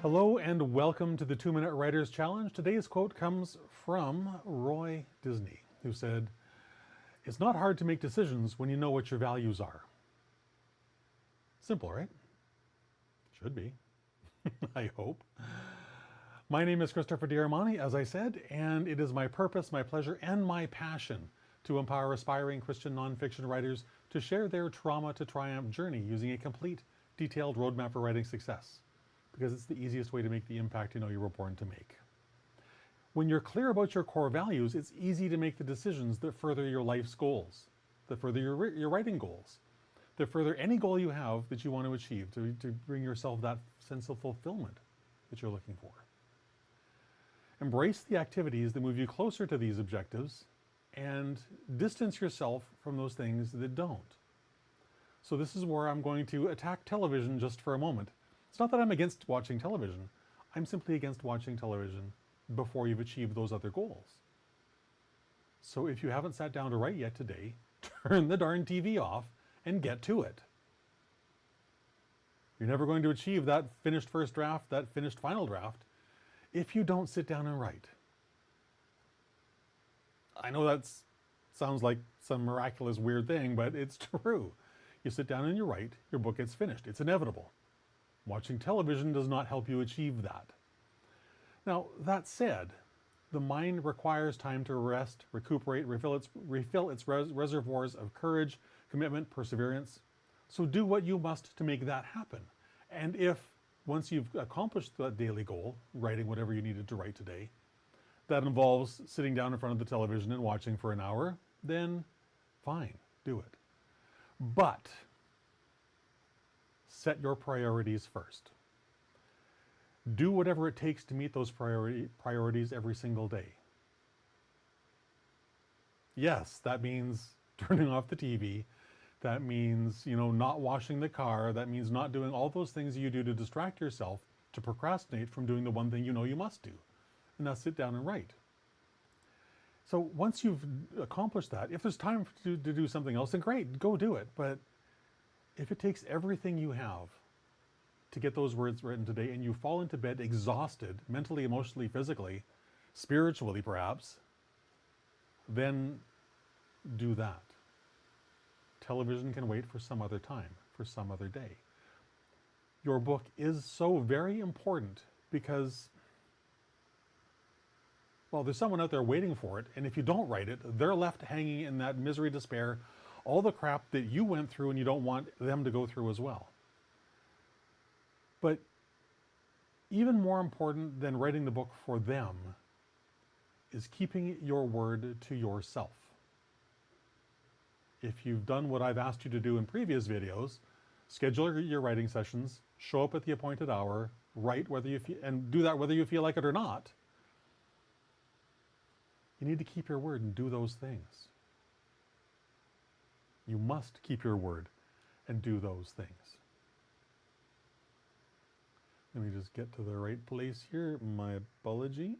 Hello and welcome to the 2-Minute Writers Challenge. Today's quote comes from Roy Disney, who said, "It's not hard to make decisions when you know what your values are." Simple, right? Should be. I hope. My name is Christopher D'Armani, as I said, and it is my purpose, my pleasure, and my passion to empower aspiring Christian nonfiction writers to share their trauma to triumph journey using a complete, detailed roadmap for writing success, because it's the easiest way to make the impact you know you were born to make. When you're clear about your core values, it's easy to make the decisions that further your life's goals, that further your writing goals, that further any goal you have that you want to achieve, to bring yourself that sense of fulfillment that you're looking for. Embrace the activities that move you closer to these objectives and distance yourself from those things that don't. So this is where I'm going to attack television just for a moment. It's not that I'm against watching television. I'm simply against watching television before you've achieved those other goals. So if you haven't sat down to write yet today, turn the darn TV off and get to it. You're never going to achieve that finished first draft, that finished final draft, if you don't sit down and write. I know that sounds like some miraculous weird thing, but it's true. You sit down and you write, your book gets finished. It's inevitable. Watching television does not help you achieve that. Now, that said, the mind requires time to rest, recuperate, refill its reservoirs of courage, commitment, perseverance. So do what you must to make that happen. And if, once you've accomplished that daily goal, writing whatever you needed to write today, that involves sitting down in front of the television and watching for an hour, then fine, do it. But set your priorities first. Do whatever it takes to meet those priorities every single day. Yes, that means turning off the TV. That means, not washing the car. That means not doing all those things you do to distract yourself, to procrastinate from doing the one thing you know you must do. And now sit down and write. So once you've accomplished that, if there's time to do something else, then great, go do it. But if it takes everything you have to get those words written today and you fall into bed exhausted, mentally, emotionally, physically, spiritually perhaps, then do that. Television can wait for some other time, for some other day. Your book is so very important because, well, there's someone out there waiting for it, and if you don't write it, they're left hanging in that misery, despair, all the crap that you went through and you don't want them to go through as well. But even more important than writing the book for them is keeping your word to yourself. If you've done what I've asked you to do in previous videos, schedule your writing sessions, show up at the appointed hour, write and do that whether you feel like it or not. You need to keep your word and do those things. You must keep your word and do those things. Let me just get to the right place here. My apologies.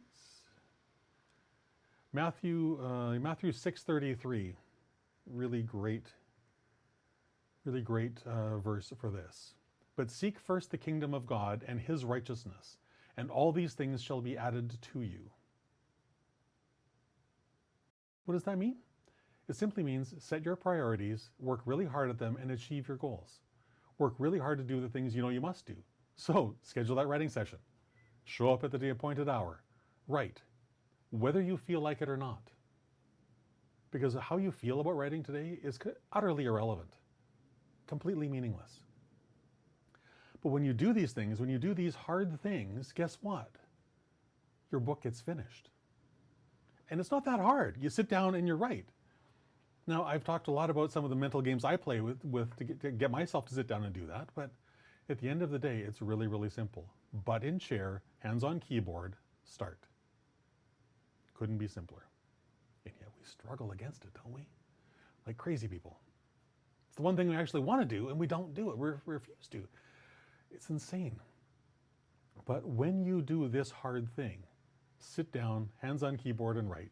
Matthew 6:33, really great verse for this. "But seek first the kingdom of God and his righteousness, and all these things shall be added to you." What does that mean? It simply means set your priorities, work really hard at them, and achieve your goals. Work really hard to do the things you know you must do. So schedule that writing session. Show up at the appointed hour. Write, whether you feel like it or not. Because how you feel about writing today is utterly irrelevant, completely meaningless. But when you do these things, when you do these hard things, guess what? Your book gets finished. And it's not that hard. You sit down and you write. Now, I've talked a lot about some of the mental games I play with to get myself to sit down and do that, but at the end of the day, it's really, really simple. Butt in chair, hands on keyboard, start. Couldn't be simpler. And yet we struggle against it, don't we? Like crazy people. It's the one thing we actually want to do, and we don't do it. We refuse to. It's insane. But when you do this hard thing, sit down, hands on keyboard, and write,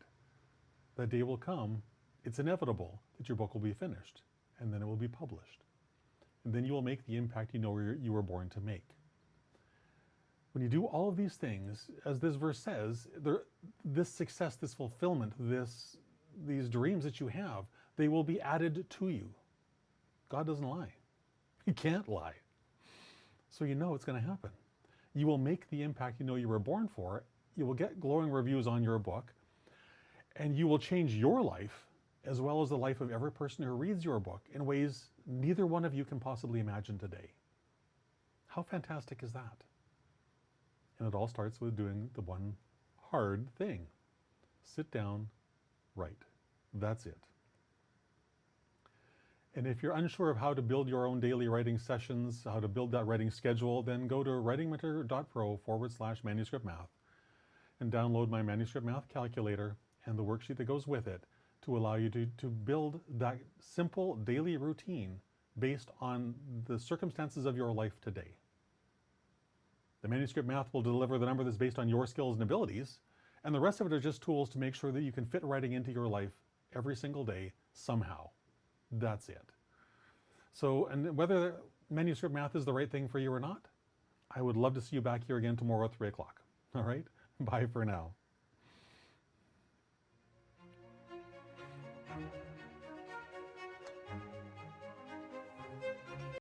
that day will come. It's inevitable that your book will be finished, and then it will be published. And then you will make the impact you know you were born to make. When you do all of these things, as this verse says, this success, this fulfillment, these dreams that you have, they will be added to you. God doesn't lie. He can't lie. So you know it's going to happen. You will make the impact you know you were born for. You will get glowing reviews on your book, and you will change your life as well as the life of every person who reads your book in ways neither one of you can possibly imagine today. How fantastic is that? And it all starts with doing the one hard thing. Sit down, write. That's it. And if you're unsure of how to build your own daily writing sessions, how to build that writing schedule, then go to writingmentor.pro/manuscript math and download my manuscript math calculator and the worksheet that goes with it to allow you to build that simple daily routine based on the circumstances of your life today. The manuscript math will deliver the number that's based on your skills and abilities, and the rest of it are just tools to make sure that you can fit writing into your life every single day somehow. That's it. So, and whether manuscript math is the right thing for you or not, I would love to see you back here again tomorrow at 3 o'clock. All right? Bye for now.